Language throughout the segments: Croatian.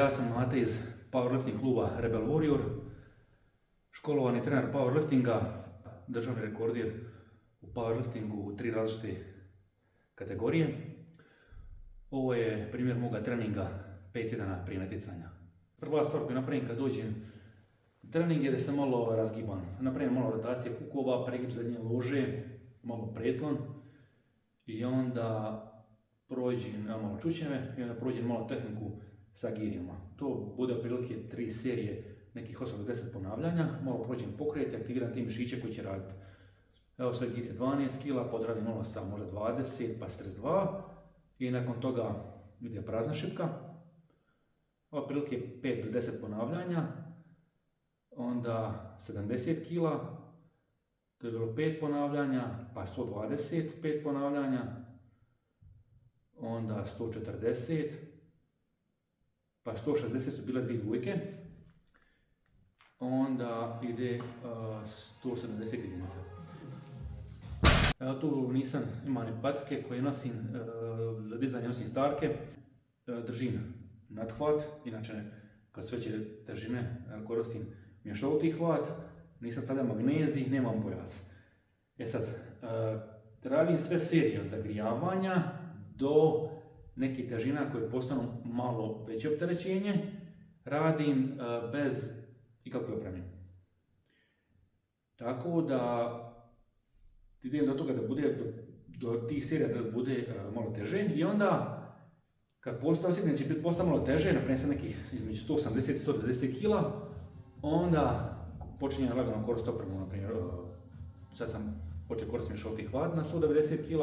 Ja sam Mate iz powerlifting kluba Rebel Warrior, školovani trener powerliftinga, državni rekordir u powerliftingu u 3 različite kategorije. Ovo je primjer moga treninga 5 tjedana prije natjecanja. Prva stvar koju napravim kad dođem u trening je da se malo razgibam. Napravim malo rotacije kukova, pregib zadnje lože, malo preklon i onda prođem malo čučnjeve i onda prođem malo tehniku sa girijama. To bude otprilike 3 serije, nekih 8 do 10 ponavljanja. Malo prođem pokret i aktiviram te mišiće koji će raditi. Evo sad girije 12 kg, potradim malo sa možda 20 pa 42 i nakon toga ide prazna šipka. Otprilike 5 do 10 ponavljanja, onda 70 kg, to je bilo 5 ponavljanja, pa 120, 5 ponavljanja, onda 140, pa 160 su bile 2 dvojke, onda ide 170 jedinica. Evo tu nisam imao ni patike koje nosim, za dizanje nosim starke, držim nadhvat, inače kad su veće težine koristim mješoviti hvat, nisam stavljao magnezij, nemam pojas. Sad, radim sve serije od zagrijavanja do nekih težina koje postanu malo veće opterećenje, radim bez ikakve opreme. Tako da idem do toga da bude, do tih serija da bude malo teže i onda kad osjetim da će biti postati malo teže, naprimjer sam nekih između 180 i 190 kg, onda počinjem lagano koristiti opremu, naprimjer sad sam počeo koristiti mješoviti hvat na 190 kg,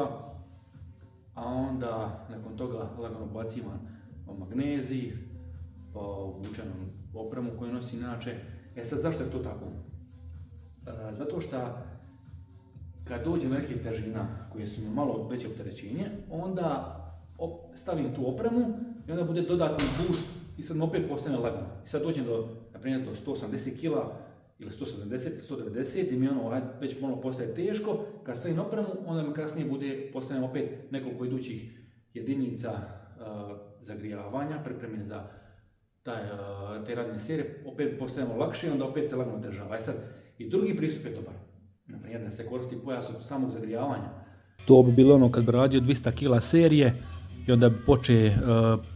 a onda nakon toga lagano bacivam magnezij, pa vučem opremu koju nosim inače. Sad zašto je to tako? Zato što kad dođem do nekih težina koje su mi malo veće opterećenje, onda stavim tu opremu i onda bude dodatni boost i sad opet postane lagano. I sad dođem do, naprimjer, do 180 kg ili 170, 190 i mi već malo postaje teško. Kad stavim opremu, onda mi kasnije postane opet nekoliko idućih jedinica zagrijavanja, pripreme za te radne serije, opet postajemo lakše i onda opet se lagano otežava. Sad, i drugi pristup je dobar. Naprimjer, da se koristi pojas od samog zagrijavanja. To bi bilo ono kad bi radio 200 kg serije i onda bi počeo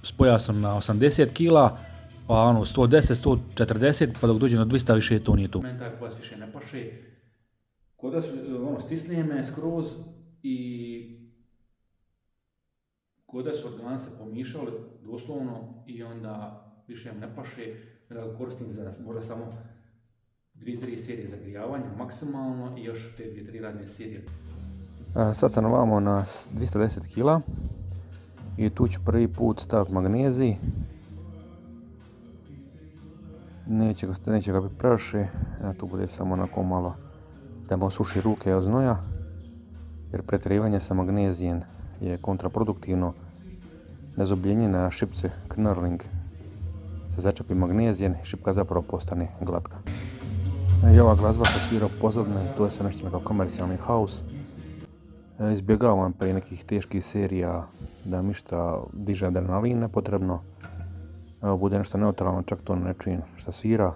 s pojasom na 80 kg, pa 110, 140, pa dok dođe na 200 više to nije to. Meni taj pojas više ne paše. Kod da stisne me skroz i kod da su organe se pomišali doslovno i onda više ne paše, da ga koristim za možda samo 2-3 serije zagrijavanja maksimalno i još te 2-3 radne serije. Sad sam ovamo na 210 kg i tu ću prvi put staviti magnezij. Neće ga biti previše, tu bude samo onako malo da mu osuši ruke od znoja, jer pretjerivanje sa magnezijem je kontraproduktivno. Nezobljenje na šipce knurling se začepi magnezijem i šipka zapravo postane glatka. I ova glazba se svira u pozadini, to je se nešto kao komercijalni house. Izbjegavam prije nekih teških serija da mi šta diže adrenalin nepotrebno. Evo bude nešto neutralno, čak to ne čujem šta svira.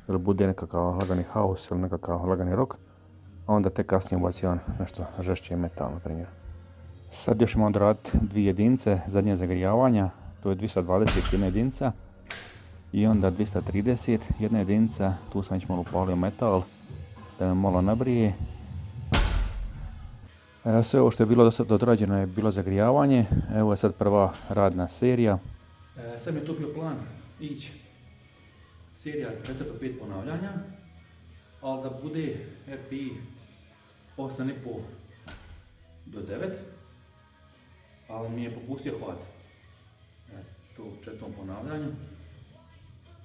Ili bude nekakav lagani house ili nekakav lagani rock. A onda tek kasnije ubacivam nešto žešće metal, na primjer. Sad još imamo odraditi 2 jedinice zadnje zagrijavanja. To je 220 jedna jedinica. I onda 230 jedna jedinica. Tu sam već malo upalio metal da me malo nabrije. Sve ovo što je bilo do sad odrađeno je bilo zagrijavanje. Evo je sad prva radna serija. Sad mi je to bio plan ići serija 4 do 5 ponavljanja, ali da bude RPI 8,5 do 9, ali mi je popustio hvat. To u 4. ponavljanju.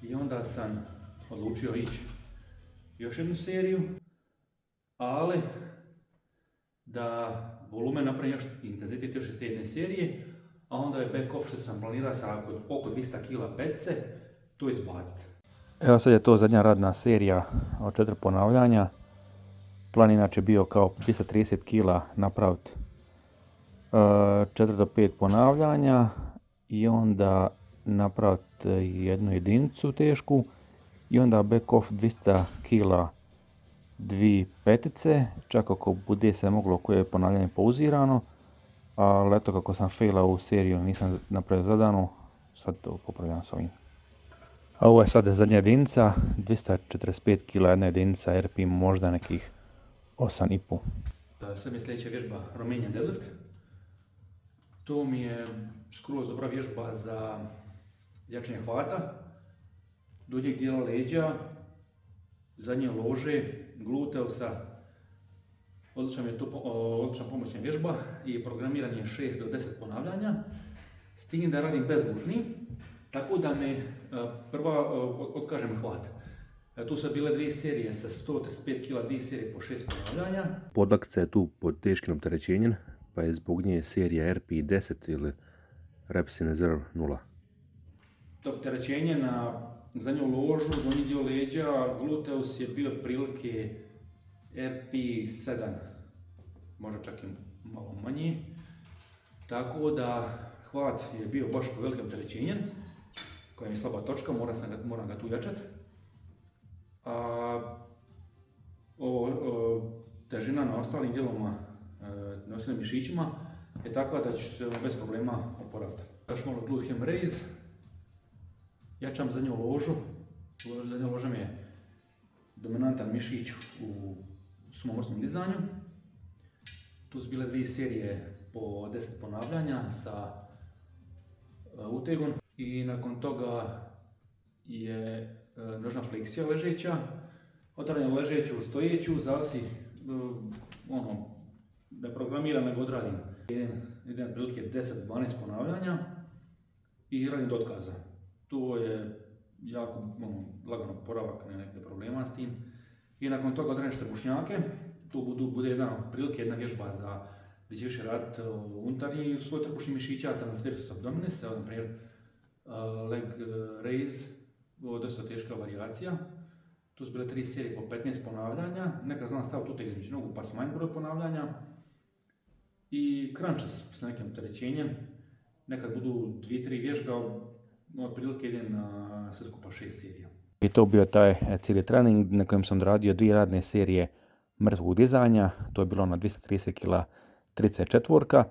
I onda sam odlučio ići još jednu seriju, ali da volumen napravim još intenzitet još iz te jedne serije, a onda je back off što sam planirao sa oko 200 kg petice, to izbaciti. Evo sad je to zadnja radna serija od 4 ponavljanja. Plan inače bio kao 230 kg napraviti 4 do 5 ponavljanja i onda napraviti jednu jedinicu tešku i onda back off 200 kg dvi petice, čak ako bude se moglo koje ponavljanje pauzirano, ali eto kako sam failao u seriju, nisam napravio zadano, sad to popravljam s ovim. A ovo je sad zadnja jedinica, 245 kg jedna jedinica, RP možda nekih 8,5. Sad mi je sljedeća vježba Romanian deadlift. To mi je skroz dobra vježba za jačanje hvata, donjeg dijela leđa, zadnje lože, gluteusa. Odlična pomoćna vježba i programiran je 6 do 10 ponavljanja, s tim da radim bezlužni, tako da me prva otkažem hvat. Tu su bile dvije serije sa 135 kg, dvije serije po 6 ponavljanja. Podlaktica je tu pod teškim opterećenjem, pa je zbog nje serija RP10 ili Reps in Reserve 0. To opterećenje na zadnju ložu, donji dio leđa, gluteus je bio otprilike RP7, možda čak i malo manji. Tako da hvat je bio baš po velikim opterećenjem, koja je slaba točka, moram ga tu jačati. Težina na ostalim dijelovima, na ostalim mišićima je takva da ću se bez problema oporaviti. Još malo glute ham raise, jačam zadnju ložu. Zadnja loža mi je dominantan mišić u sumomorskom dizanju. Tu su bile dvije serije po 10 ponavljanja sa utegom i nakon toga je nožna fleksija ležeća, otvaranje ležeću, stojeću, zavisi ne programiram nego odradim. Jedan prilike 10-12 ponavljanja i radim do otkaza. To je jako lagano oporavak, ne neke problema s tim. I nakon toga odradim trbušnjake, tu bude jedna vježba za gdje će više raditi unutarnji svoj trbušni mišića, transversus abdominis, na primjer leg raise, ovo je dosta teška varijacija. Tu su bile 3 serije po 15 ponavljanja, nekad znam staviti uteg između nogu pa smanjiti broj ponavljanja. I crunches sa nekim opterećenjem, nekad budu 2-3 vježbe, ali otprilike idem na sve skupa 6 serija. I to bio taj cijeli trening na kojem sam odradio 2 radne serije mrtvog dizanja, to je bilo na 230 kg 34,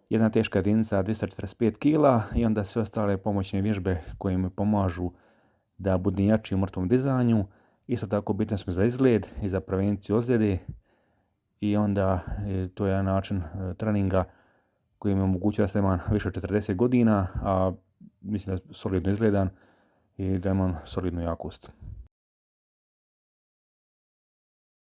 jedna teška jedinica 245 kg i onda sve ostale pomoćne vježbe koje mi pomažu da budem jači u mrtvom dizanju. Isto tako bitno smo za izgled i za prevenciju ozljede i onda to je jedan način treninga koji mi omogućuje da sam imam više od 40 godina, a mislim da solidno izgledam i da imam solidnu jakost.